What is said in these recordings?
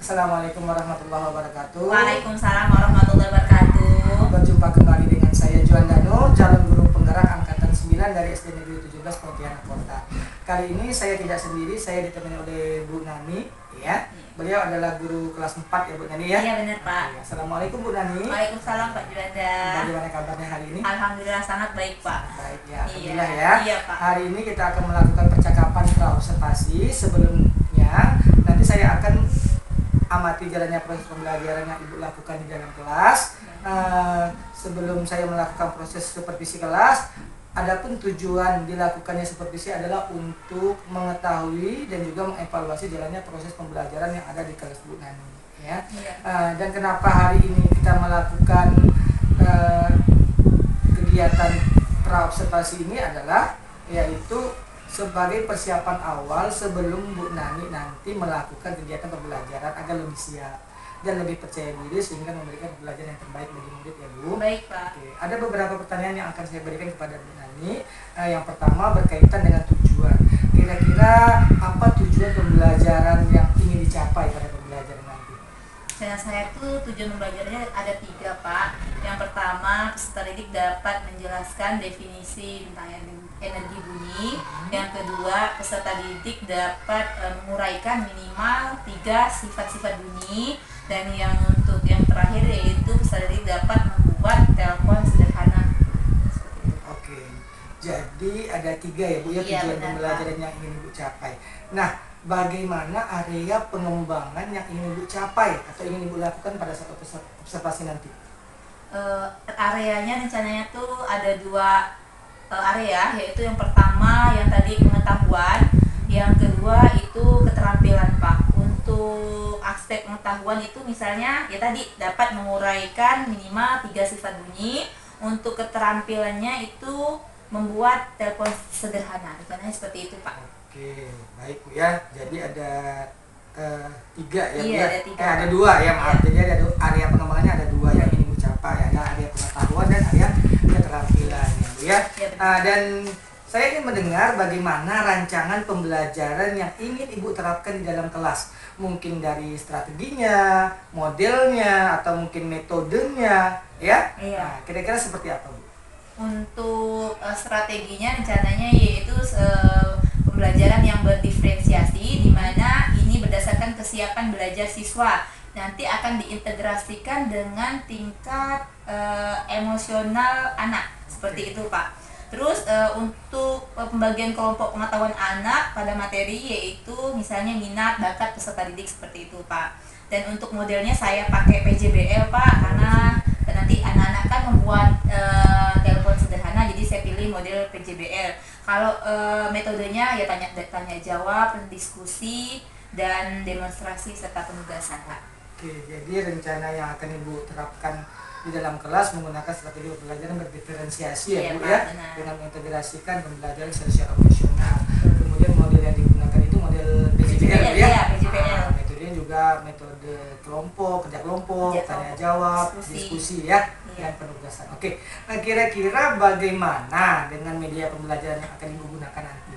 Assalamualaikum warahmatullahi wabarakatuh. Waalaikumsalam warahmatullahi wabarakatuh. Berjumpa kembali dengan saya Juanda Nur, calon guru penggerak angkatan 9 dari SD Negeri 17 Pontianak Kota. Kali ini saya tidak sendiri, saya ditemani oleh Bu Nani, ya. Beliau adalah guru kelas 4 ya Bu Nani ya. Iya benar Pak. Assalamualaikum Bu Nani. Waalaikumsalam Pak Juanda. Bagaimana kabarnya hari ini? Alhamdulillah sangat baik Pak. Baik ya, Iya, alhamdulillah ya. iya, Pak. Hari ini kita akan melakukan percakapan pra-observasi. Sebelumnya nanti saya akan amati jalannya proses pembelajaran yang Ibu lakukan di dalam kelas. Sebelum saya melakukan proses supervisi kelas, adapun tujuan dilakukannya supervisi adalah untuk mengetahui dan juga mengevaluasi jalannya proses pembelajaran yang ada di kelas Bu Nani, ya. Iya. Dan kenapa hari ini kita melakukan kegiatan pra-observasi ini adalah yaitu sebagai persiapan awal sebelum Bu Nani nanti melakukan kegiatan pembelajaran agar lebih siap dan lebih percaya diri sehingga memberikan pembelajaran yang terbaik bagi murid ya Bu. Baik Pak. Oke, ada beberapa pertanyaan yang akan saya berikan kepada Bu Nani. Yang pertama berkaitan dengan tujuan. Kira-kira apa tujuan pembelajaran yang ingin dicapai pada pembelajaran nanti? Saya tuh tujuan pembelajarannya ada 3 Pak. Yang pertama, peserta didik dapat menjelaskan definisi tentang energi bunyi. Yang kedua, peserta didik dapat menguraikan minimal 3 sifat-sifat bunyi. Dan yang untuk yang terakhir yaitu peserta didik dapat membuat telepon sederhana. Oke, jadi ada 3 ya Bu ya Iya, tujuan benar, pembelajaran yang ingin Ibu capai. Nah, bagaimana area pengembangan yang ingin Ibu capai atau ingin Ibu lakukan pada saat observasi nanti? Areanya rencananya tuh ada 2 area, yaitu yang pertama yang tadi pengetahuan, yang kedua itu keterampilan Pak. Untuk aspek pengetahuan itu misalnya ya tadi dapat menguraikan minimal 3 sifat bunyi. Untuk keterampilannya itu membuat telepon sederhana, rencananya seperti itu Pak. Oke, baik Bu ya. Jadi ada 3 ya Bu Iya, ya. ada 3. Ada 2 ya maaf. Iya. Jadi ada area pengembangannya ada 2 yang ingin Ibu capai. Ada area pengetahuan dan area keterampilan ya Bu ya. Iya, benar. Dan saya ingin mendengar bagaimana rancangan pembelajaran yang ingin Ibu terapkan di dalam kelas. Mungkin dari strateginya, modelnya, atau mungkin metodenya, ya. Iya. Nah, kira-kira seperti apa Bu? Untuk strateginya rencananya yaitu pembelajaran yang berdiferensiasi, di mana ini berdasarkan kesiapan belajar siswa. Nanti akan diintegrasikan dengan tingkat emosional anak, seperti itu Pak. Terus untuk pembagian kelompok pengetahuan anak pada materi yaitu misalnya minat, bakat peserta didik, seperti itu Pak. Dan untuk modelnya saya pakai PJBL Pak, karena nanti anak-anak kan membuat telepon sederhana, jadi saya pilih model PJBL. Kalau metodenya ya tanya jawab, diskusi, dan demonstrasi serta penugasan Pak. Oke, jadi rencana yang akan Ibu terapkan di dalam kelas menggunakan strategi pembelajaran berdiferensiasi ya Iya, Bu Pak, ya, benar. dengan mengintegrasikan pembelajaran secara emosional. Kemudian model yang digunakan itu model PJBL ya. Iya, PJBL. Metodenya juga metode kelompok, kerja kelompok, Kerja tanya kelompok, jawab, diskusi ya, Iya. dan penugasan. Oke, nah, kira-kira bagaimana dengan media pembelajaran yang akan Ibu gunakan nanti?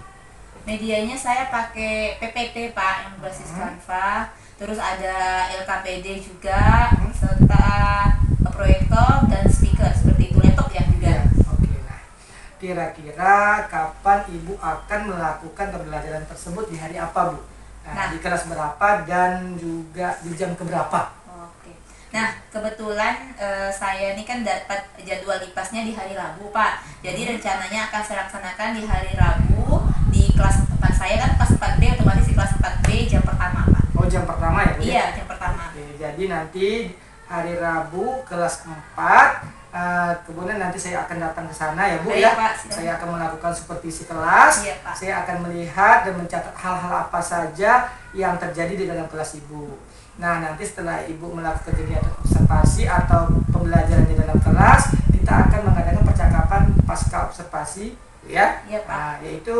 Medianya saya pakai PPT Pak, yang berbasis Canva. Terus ada LKPD juga, serta proyektor dan speaker, seperti itu, laptop ya juga. Ya, oke. Nah, kira-kira kapan Ibu akan melakukan pembelajaran tersebut di hari apa Bu? Nah, di kelas berapa dan juga di jam keberapa? Oke. Nah, kebetulan saya ini kan dapat jadwal IPAS-nya di hari Rabu Pak. Jadi rencananya akan saya laksanakan di hari Rabu di kelas 4 saya, kan kelas 4B, otomatis di kelas 4B jam pertama Pak. Oh, jam pertama ya Bu? Iya, jam pertama. Oke, jadi nanti hari Rabu kelas 4, kemudian nanti saya akan datang ke sana ya Bu. Baik, ya. Pak, silakan. Saya akan melakukan supervisi kelas. Iya, Pak. Saya akan melihat dan mencatat hal-hal apa saja yang terjadi di dalam kelas Ibu. Nah, nanti setelah Ibu melakukan kegiatan observasi atau pembelajaran di dalam kelas, kita akan mengadakan percakapan pasca observasi ya. Iya, Pak. Nah, yaitu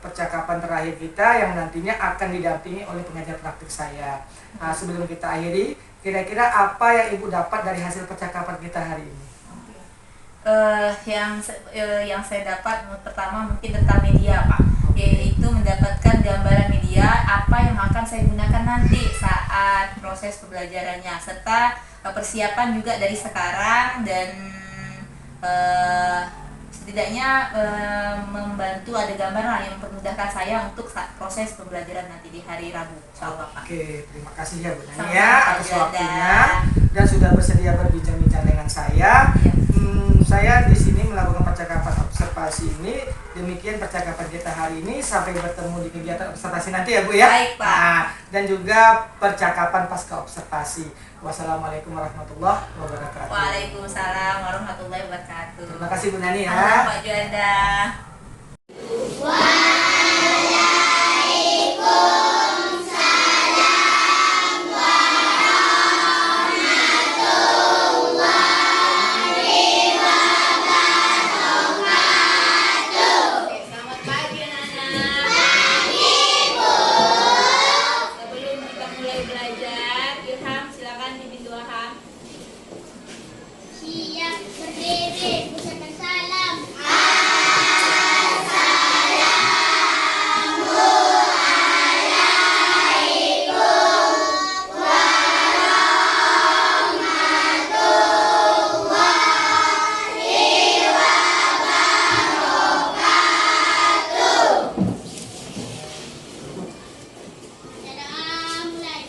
percakapan terakhir kita yang nantinya akan didampingi oleh pengajar praktik saya. Nah, sebelum kita akhiri, kira-kira apa yang Ibu dapat dari hasil percakapan kita hari ini? Yang saya dapat pertama mungkin tentang media Pak. yaitu mendapatkan gambaran media apa yang akan saya gunakan nanti saat proses pembelajarannya, serta persiapan juga dari sekarang, dan setidaknya membantu ada gambaran lah yang mempermudahkan saya untuk proses pembelajaran nanti di hari Rabu. Oke, terima kasih ya Bu Nani Sama-sama, ya Pak atas Juanda. waktunya dan sudah bersedia berbincang-bincang dengan saya. Ya. Saya di sini melakukan percakapan observasi ini. Demikian percakapan kita hari ini. Sampai bertemu di kegiatan observasi nanti ya Bu ya. Baik, Pak. Nah, dan juga percakapan pasca observasi. Wassalamualaikum warahmatullahi wabarakatuh. Waalaikumsalam warahmatullahi wabarakatuh. Terima kasih Bu Nani ya. Halo Pak Juanda. Selamat pagi anak-anak. Pagi Bu. Sebelum kita mulai belajar, Ilham silakan pimpin doa Ham. Siap berdiri, ucapkan salam. Dadah, mulai.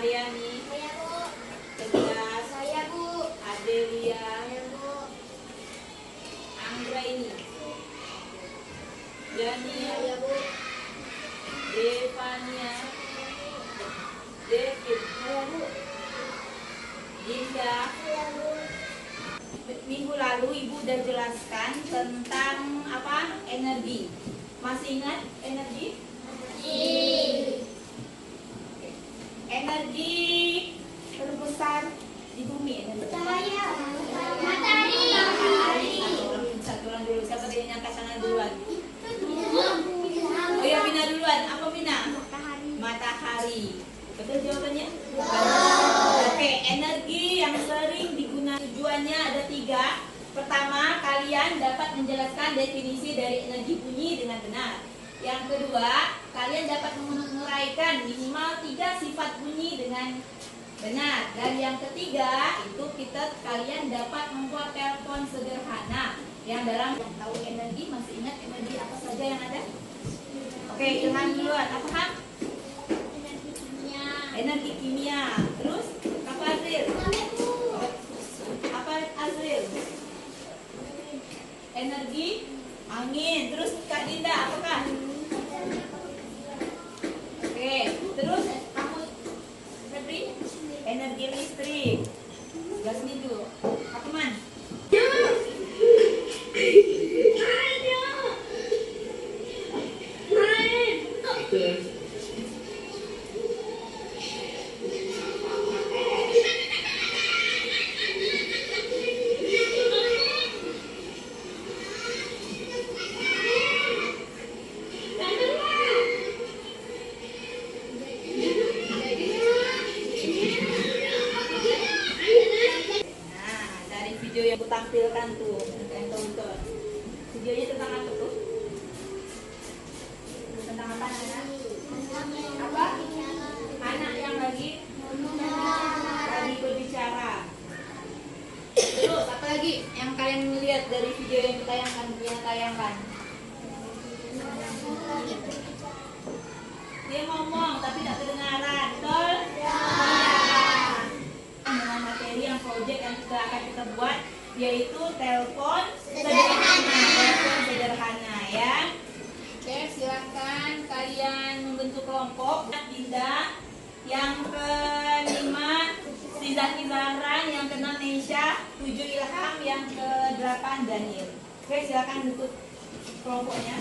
Mariani, Saya Bu. Tegas, Saya Bu. Adelia, Saya Bu. Anggraini, Daniel, Saya Bu. Devania, David, Dinda. Saya Bu. Minggu lalu Ibu udah jelaskan tentang apa? Energi. Masih ingat energi? Energi terbesar di bumi, energi. Cahaya. Matahari. Satu orang dulu. Siapa yang nyangka tangan duluan? Oh ya, Mina duluan. Apa Mina? Matahari. Betul jawabannya? Oke, energi yang sering digunakan tujuannya ada 3. Pertama, kalian dapat menjelaskan definisi dari energi bunyi dengan benar. Yang kedua, kalian dapat menguraikan minimal 3 sifat bunyi dengan benar. Dan yang ketiga, itu kalian dapat membuat telepon sederhana yang dalam tahu energi. Masih ingat energi apa saja yang ada? Oke, Ilham duluan. Apa Ham? Energi kimia. Energi kimia. Terus apa Azril? Apa Azril? Energi angin. Terus Kak Dinda apakah? Oke, terus kamu Febri? Energi listrik. Sebelah sini dulu. Apa man? Nah, dari video yang aku tampilkan tuh, kalian tonton. Videonya tentang apa tuh? Tentang apa anak? Apa? Anak yang lagi berbicara. Terus apa lagi yang kalian lihat dari video yang tayangkan? Dia ngomong tapi tak kedengaran, betul? Ya. Dengan materi yang project yang kita akan kita buat, yaitu telepon sederhana ya. Oke, silakan kalian membentuk kelompok. Dinda, yang kelima Siza Kizaran, yang keenam Neisha. Oke, silakan untuk kelompoknya.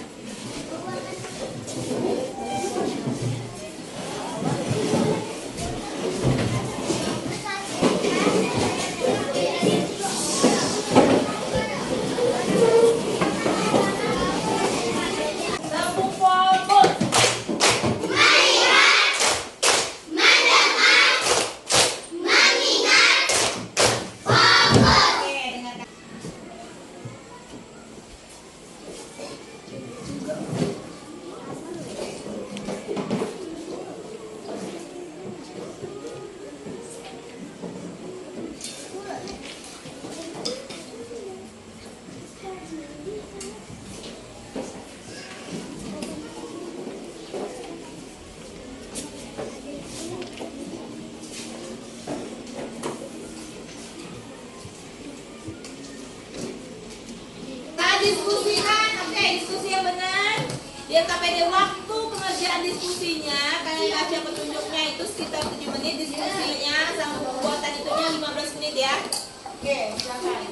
Sambung fokus. Oke, dengarkan. Nah, diskusikan, oke, diskusi yang benar. Biar KPD waktu pengerjaan diskusinya, kalian baca petunjuknya itu sekitar 7 menit, diskusinya sama pembuatan itunya 15 menit ya. Oke, silakan.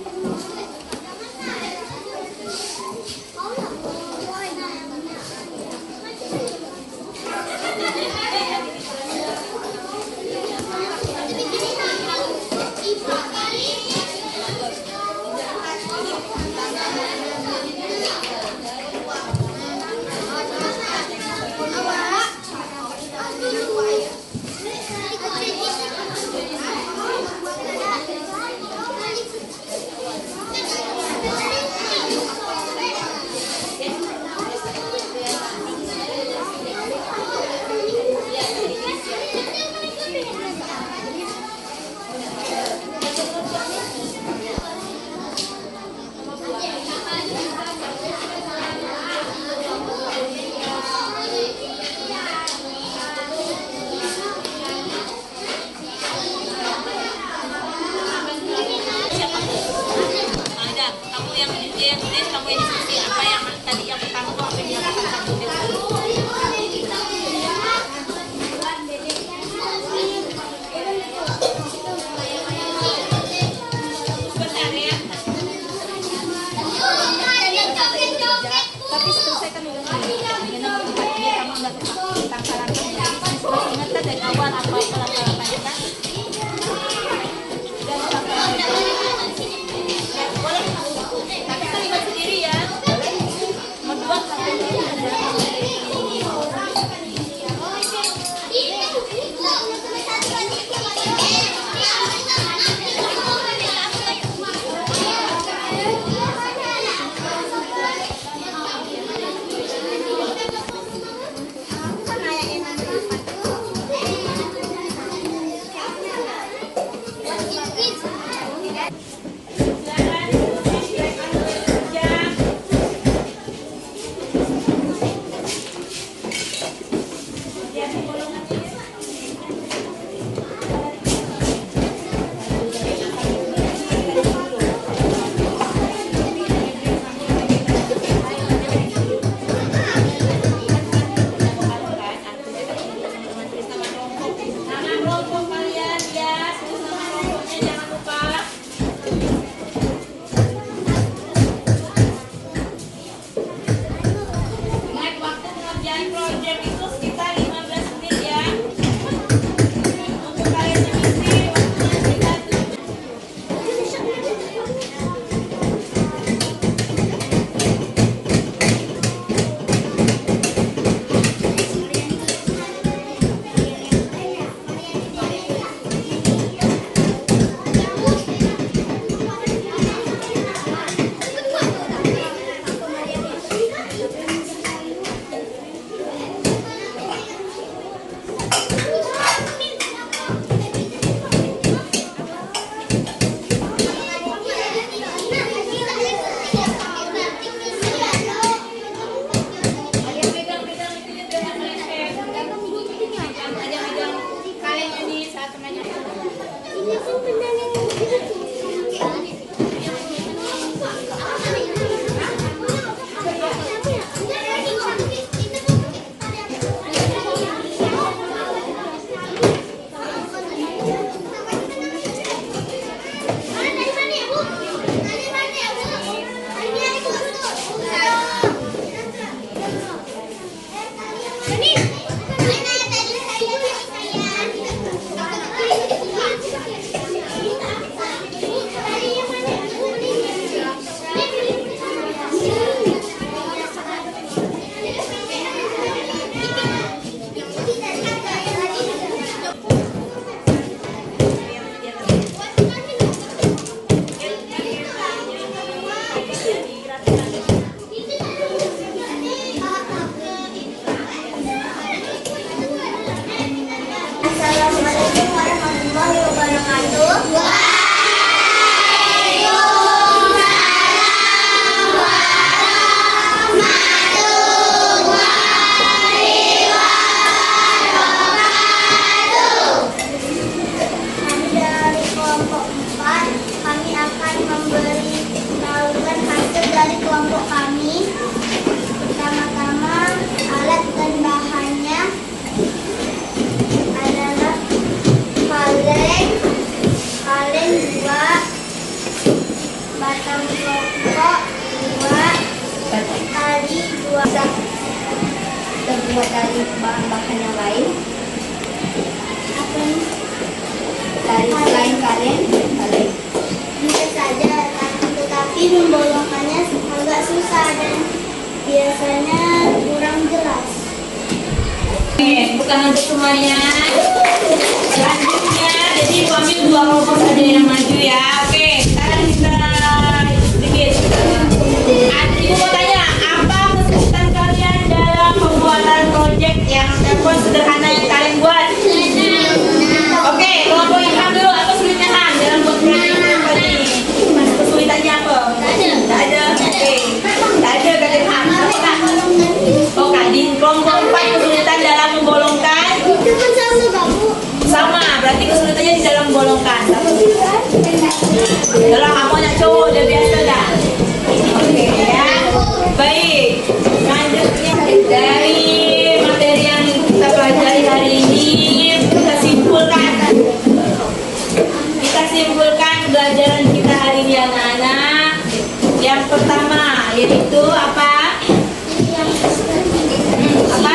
Ada, kamu yang tulis, kamu yang diskusi apa yang tadi yang pertama tuh apa yang dilakukan kamu sebentar ya. Tapi selesaikan dulu biar kamu nggak tangkalan masih ingat kan dari awal apa langkah-langkahnya kan? Dan boleh, tapi terlibat sendiri ya. Berdua kelompok kami. Pertama-tama alat dan bahannya adalah kaleng 2, batang rokok 2, tali 2. Terbuat dari bahan-bahan yang lain. Apa nih? Dari selain kaleng. Bisa saja, tetapi membolongkannya agak susah dan biasanya kurang jelas. Bukan untuk semuanya. Selanjutnya, jadi ibu ambil 2 kelompok saja yang maju ya. Oke, sekarang kita sedikit. Ibu mau tanya, apa kesulitan kalian dalam pembuatan proyek yang telepon sederhana yang kalian buat? Oke, kelompok Ilham dulu. Apa sulitnya Han dalam buat proyek apa nih? Kesulitannya apa? Tak ada. Oke, tak ada kata Ilham. Apa Kak? Oh Kak, di kelompok 4 kesulitan dalam membolongkan. Itu kan sama kamu. Sama, berarti kesulitannya di dalam membolongkan. Kalau kamu anak cowok udah biasa dah. Oke ya. Baik. Selanjutnya dari materi yang kita pelajari hari ini kita simpulkan. Kita simpulkan pembelajaran kita hari ini anak-anak. Yang pertama yaitu apa? Apa?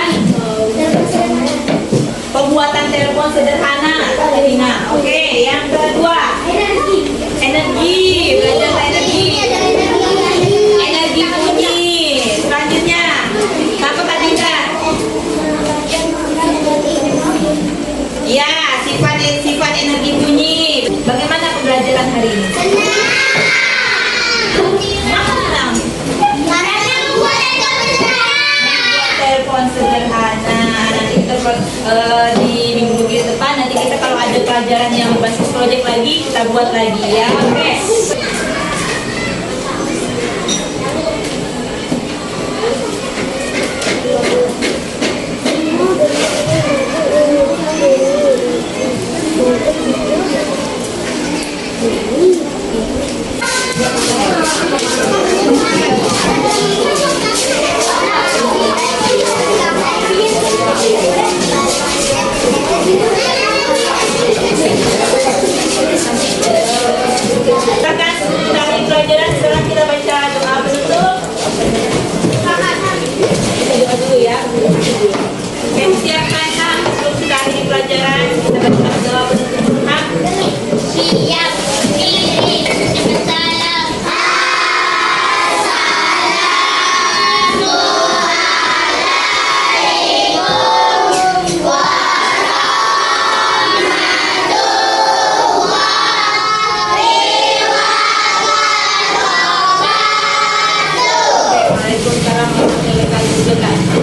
Pembuatan telepon sederhana, Rina. Oke, yang kedua, energi, belajar energi bunyi. Selanjutnya, apa Kak Dinda? Ya, sifat energi bunyi. Bagaimana pembelajaran hari ini? Senang. Telepon sederhana. Nanti kita di minggu depan nanti kita kalau ada pelajaran yang berbasis proyek lagi kita buat lagi ya. Oke. Dari pelajaran sekarang kita baca doa penutup. Kita doa dulu ya. Oke, siapkan sebelum kita akhiri pelajaran kita baca doa penutup. Siap diri, salam. Waalaikumsalam warahmatullahi wabarakatuh.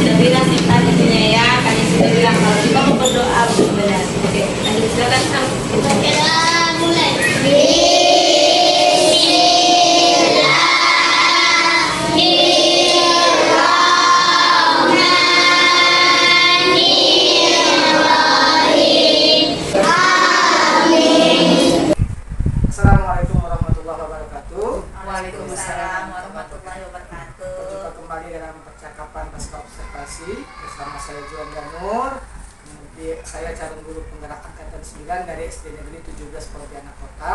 Jadi nasib tadinya ya, kalian sudah bilang kalau kita mau berdoa benar. Oke, lanjut silakan Sam. Kita mulai. Assalamualaikum warahmatullahi wabarakatuh. Waalaikumsalam warahmatullahi wabarakatuh. Berjumpa kembali dalam percakapan pasca observasi bersama saya Juan Danur. Kemudian saya calon guru penggerak angkatan 9 dari SD Negeri 17 Pontianak Kota.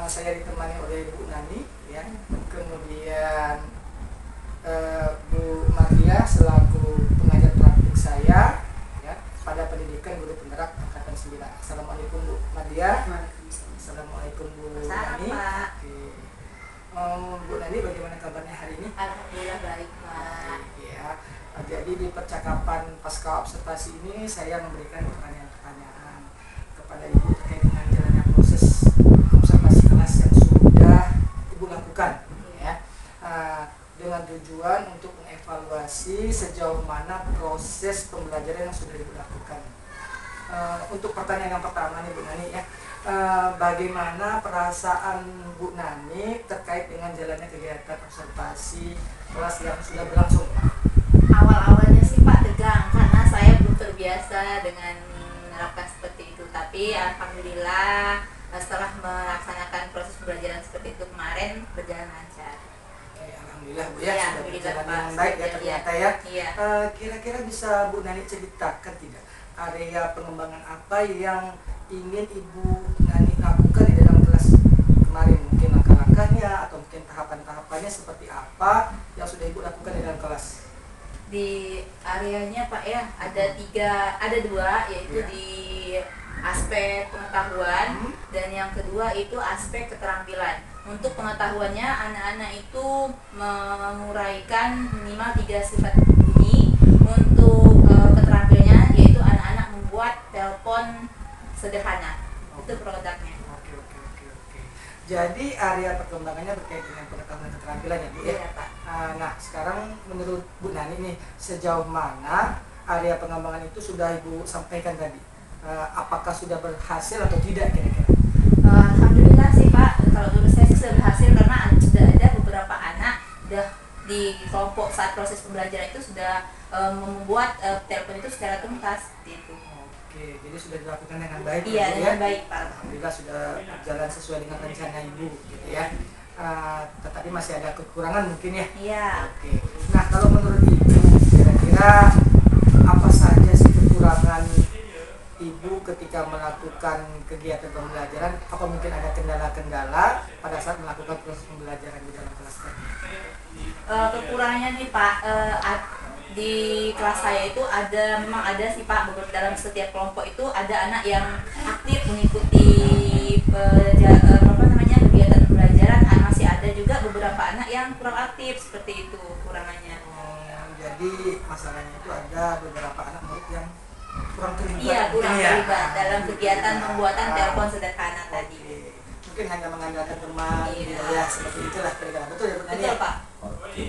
Saya ditemani oleh Bu Nani, ya. Kemudian Bu Maria selaku pengajar praktik saya, ya, pada pendidikan guru penggerak angkatan 9. Assalamualaikum Bu Maria. Assalamualaikum Bu Nani. Oke. Bu Nani, bagaimana kabarnya hari ini? Alhamdulillah baik Pak. Ya, jadi di percakapan pasca observasi ini saya memberikan pertanyaan-pertanyaan kepada Ibu terkait dengan jalannya proses observasi kelas yang sudah Ibu lakukan, ya, dengan tujuan untuk mengevaluasi sejauh mana proses pembelajaran yang sudah Ibu lakukan. Untuk pertanyaan yang pertama nih Bu Nani, ya. Bagaimana perasaan Bu Nani terkait dengan jalannya kegiatan observasi kelas yang sudah berlangsung? Awal-awalnya sih Pak tegang karena saya belum terbiasa dengan menerapkan seperti itu. Tapi alhamdulillah setelah melaksanakan proses pembelajaran seperti itu kemarin berjalan lancar. Oke, alhamdulillah. Alhamdulillah Bu ya, Ya, sudah berjalan Pak. dengan baik ya ternyata ya. Iya. Kira-kira bisa Bu Nani ceritakan tidak area pengembangan apa yang ingin Ibu Nani lakukan di dalam kelas kemarin, mungkin langkah-langkahnya atau mungkin tahapan-tahapannya seperti apa yang sudah Ibu lakukan di dalam kelas? Di areanya Pak ya ada dua, yaitu Ya. di aspek pengetahuan dan yang kedua itu aspek keterampilan. Untuk pengetahuannya, anak-anak itu menguraikan minimal 3 sifat bunyi. Untuk keterampilannya yaitu anak-anak membuat telepon sederhana. Itu produknya. Oke. Jadi area perkembangannya berkaitan dengan pengetahuan dan keterampilan ya Bu ya? Iya Pak. Nah sekarang menurut Bu Nani nih, sejauh mana area pengembangan itu sudah Ibu sampaikan tadi? Apakah sudah berhasil atau tidak kira-kira? Alhamdulillah sih Pak, kalau menurut saya sih sudah berhasil karena sudah ada beberapa anak sudah di kelompok saat proses pembelajaran itu sudah membuat telepon itu secara tuntas gitu. Oke, jadi sudah dilakukan dengan baik Iya, ya Bu, dengan ya? baik Pak. Alhamdulillah sudah berjalan sesuai dengan rencana Ibu gitu ya. Tetapi masih ada kekurangan mungkin ya. Iya. Oke. Nah kalau menurut Ibu kira-kira apa saja sih kekurangan Ibu ketika melakukan kegiatan pembelajaran? Apa mungkin ada kendala-kendala pada saat melakukan proses pembelajaran di dalam kelas tadi? Kekurangannya nih Pak, di kelas saya itu memang ada sih Pak, dalam setiap kelompok itu ada anak yang aktif mengikuti kegiatan pembelajaran. Masih ada juga beberapa anak yang kurang aktif, seperti itu kekurangannya. Jadi masalahnya itu ada beberapa anak murid yang kurang terlibat. Iya, kurang mungkin ya? terlibat dalam kegiatan pembuatan telepon sederhana tadi. Oke. Mungkin hanya mengandalkan teman Iya. gitu ya, seperti itulah kira-kira. Betul ya Bu Nani? Betul Pak. Oke.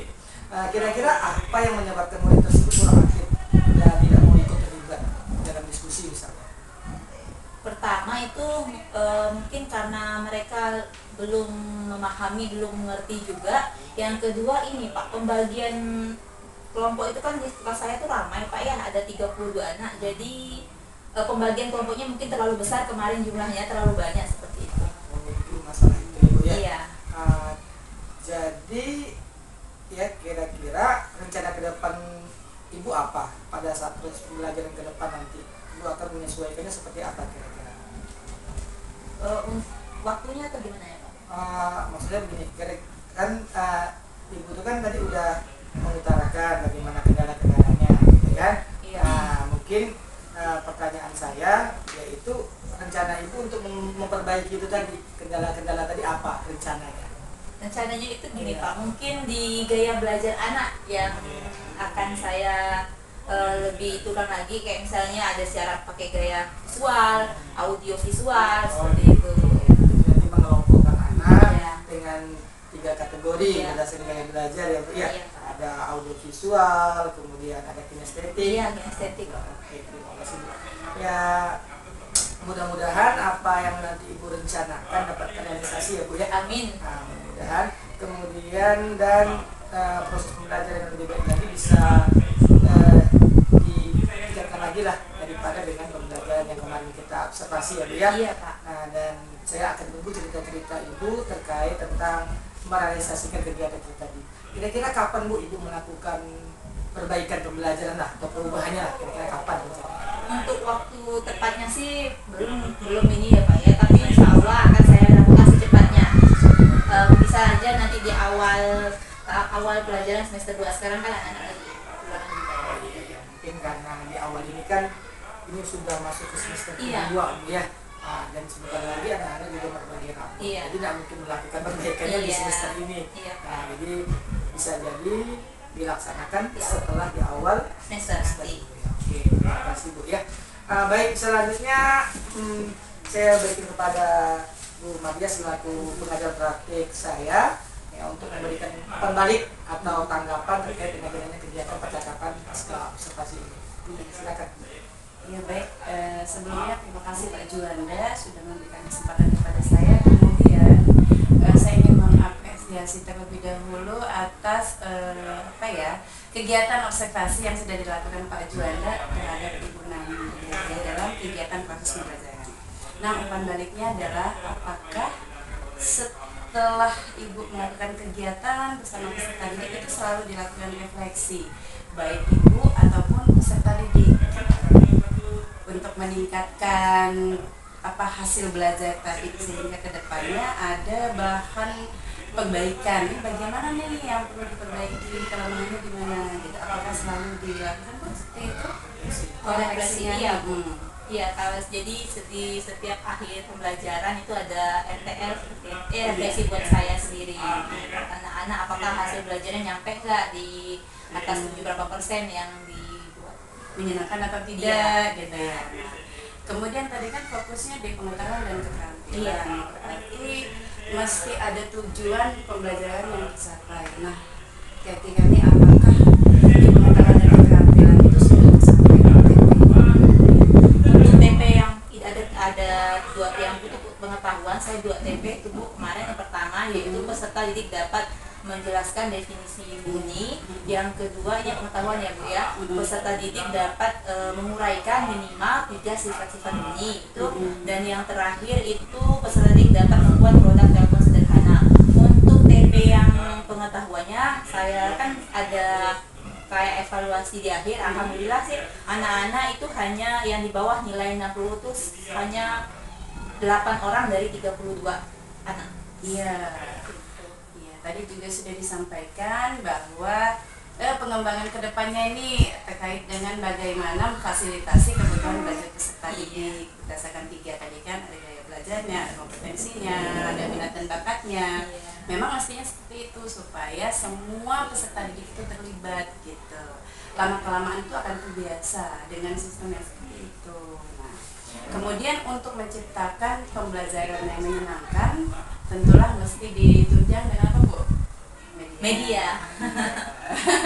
Kira-kira apa yang menyebabkan murid tersebut kurang aktif dan tidak mau ikut terlibat dalam diskusi misalnya? Pertama itu mungkin karena mereka belum memahami, belum mengerti juga. Yang kedua ini Pak, pembagian kelompok itu kan di kelas saya tuh ramai Pak ya, ada 32 anak. Jadi pembagian kelompoknya mungkin terlalu besar, kemarin jumlahnya terlalu banyak seperti itu. Itu masalah itu Ibu ya. Iya. Jadi ya kira-kira rencana ke depan Ibu apa pada saat proses pembelajaran ke depan nanti? Ibu akan menyesuaikannya seperti apa kira-kira? Waktunya atau gimana ya Pak? Maksudnya begini, kan Ibu itu kan tadi udah mengutarakan bagaimana kendala-kendalanya gitu kan? Iya. Mungkin pertanyaan saya yaitu rencana Ibu untuk memperbaiki itu tadi, kendala-kendala tadi apa rencananya? Rencananya itu gini Iya. Pak, mungkin di gaya belajar anak yang akan saya lebih turun lagi, kayak misalnya ada syarat pakai gaya visual, audio visual, seperti itu. Nanti mengelompokkan anak Iya. dengan 3 kategori Iya. berdasarkan gaya belajar ya Bu ya. Iya, Pak. Ada audio visual, kemudian ada kinestetik. Iya, estetik. Oke, terima kasih Bu. Ya mudah-mudahan apa yang nanti Ibu rencanakan dapat terrealisasi ya Bu ya. Amin. Mudah-mudahan kemudian dan proses pembelajaran yang lebih baik lagi bisa ditingkatkan lagi lah daripada dengan pembelajaran yang kemarin kita observasi ya Bu ya. Iya Pak. Dan saya akan tunggu cerita-cerita Ibu terkait tentang merealisasikan kegiatan kita tadi. Kira-kira kapan Bu Ibu melakukan perbaikan pembelajaran lah atau perubahannya lah, kira-kira kapan rencananya? Untuk waktu tepatnya sih belum ini ya Pak ya, tapi insya Allah akan saya lakukan secepatnya. Bisa aja nanti di awal pelajaran semester 2, sekarang kan anak-anak lagi ulangan juga. Mungkin karena di awal ini kan ini sudah masuk ke semester Iya. kedua Bu ya. Dan sebentar lagi anak-anak juga berbagi rapor. Iya. Jadi tidak mungkin melakukan perbaikannya di Iya. semester ini. Iya. Jadi bisa jadi dilaksanakan setelah di awal Semester nanti. Oke, terima kasih Bu ya. Baik, selanjutnya saya berikan kepada Bu Madia selaku pengajar praktik saya ya, untuk memberikan pembalik atau tanggapan terkait dengan adanya kegiatan percakapan pasca observasi ini. Silakan. Ya baik, sebelumnya terima kasih Pak Juanda sudah memberikan kesempatan kepada saya. Kemudian saya ingin mengapresiasi terlebih dahulu atas kegiatan observasi yang sudah dilakukan Pak Juanda terhadap Ibu Nani dalam kegiatan proses pembelajaran. Nah, umpan baliknya adalah apakah setelah Ibu melakukan kegiatan bersama peserta didik itu selalu dilakukan refleksi baik ibu ataupun peserta didik untuk meningkatkan hasil belajar tadi, sehingga kedepannya ada bahan perbaikan. Ini bagaimana nih yang perlu diperbaiki, kelemahannya di mana gitu. Apakah selalu dilakukan seperti itu? Koreksinya Koreksinya. Iya, kalau jadi di setiap akhir pembelajaran itu ada RTL, refleksi buat saya sendiri. Anak-anak apakah hasil belajarnya nyampe nggak di atas 7 berapa persen yang dibuat. Menyenangkan atau tidak Iya. gitu ya. Nah, kemudian tadi kan fokusnya di pengetahuan dan keterampilan. Iya. Berarti mesti ada tujuan pembelajaran yang dicapai. Nah, ketika ini apakah di pengetahuan dan keterampilan itu sudah disampaikan Untuk TP yang ada dua yang butuh pengetahuan, saya 2 TP itu Bu kemarin. Yang pertama yaitu peserta didik dapat menjelaskan definisi bunyi. Yang kedua ini pengetahuan ya Bu ya, peserta didik dapat menguraikan minimal 3 sifat-sifat bunyi itu. Dan yang terakhir itu peserta didik dapat membuat produk telepon sederhana. Untuk TP yang pengetahuannya saya kan ada kayak evaluasi di akhir. Alhamdulillah sih anak-anak itu hanya yang di bawah nilai 60 itu hanya 8 orang dari 32 anak. Iya. Iya, tadi juga sudah disampaikan bahwa pengembangan kedepannya ini terkait dengan bagaimana memfasilitasi kebutuhan belajar peserta didik berdasarkan 3 tadi kan, ada gaya belajarnya, ada kompetensinya, ada minat dan bakatnya. Memang mestinya seperti itu supaya semua peserta didik itu terlibat gitu. Lama-kelamaan itu akan terbiasa dengan sistem yang seperti itu. Nah, kemudian untuk menciptakan pembelajaran yang menyenangkan, tentulah mesti ditunjang dengan apa Bu? Media.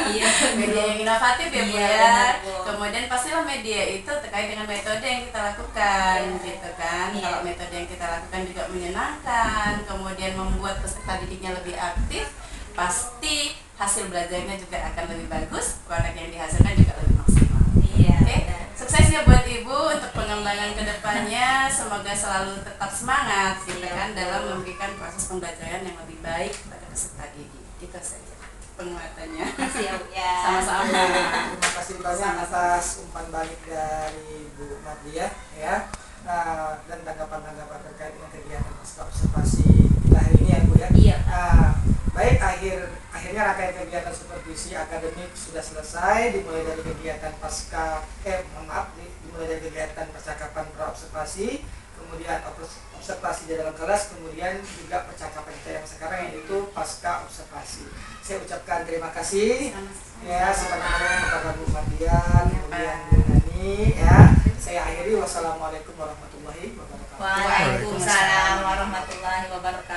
Iya, Media yang inovatif ya Bu Iya, ya. benar, Bu. Kemudian pastilah media itu terkait dengan metode yang kita lakukan gitu kan. Iya. Kalau metode yang kita lakukan juga menyenangkan, kemudian membuat peserta didiknya lebih aktif, pasti hasil belajarnya juga akan lebih bagus, produk yang dihasilkan juga lebih maksimal. Iya. Oke, sukses ya buat Ibu untuk pengembangan kedepannya. Semoga selalu tetap semangat gitu kan dalam memberikan proses pembelajaran yang lebih baik kepada peserta didik. Itu saja penguatannya. Makasih ya Bu ya. Sama-sama. Terima kasih banyak atas umpan balik dari Bu Mardiah ya. Dan tanggapan-tanggapan terkait dengan kegiatan pasca observasi kita hari ini ya Bu ya. Iya. Baik, akhirnya rangkaian kegiatan supervisi akademik sudah selesai, dimulai dari kegiatan dimulai dari kegiatan percakapan pra-observasi, kemudian observasi di dalam kelas, kemudian juga percakapan kita yang sekarang yaitu pasca observasi. Saya ucapkan terima kasih ya sepanjang kepada Bu Mardiah, kemudian Bu Nani ya. Saya akhiri, wassalamualaikum warahmatullahi wabarakatuh. Waalaikumsalam warahmatullahi wabarakatuh.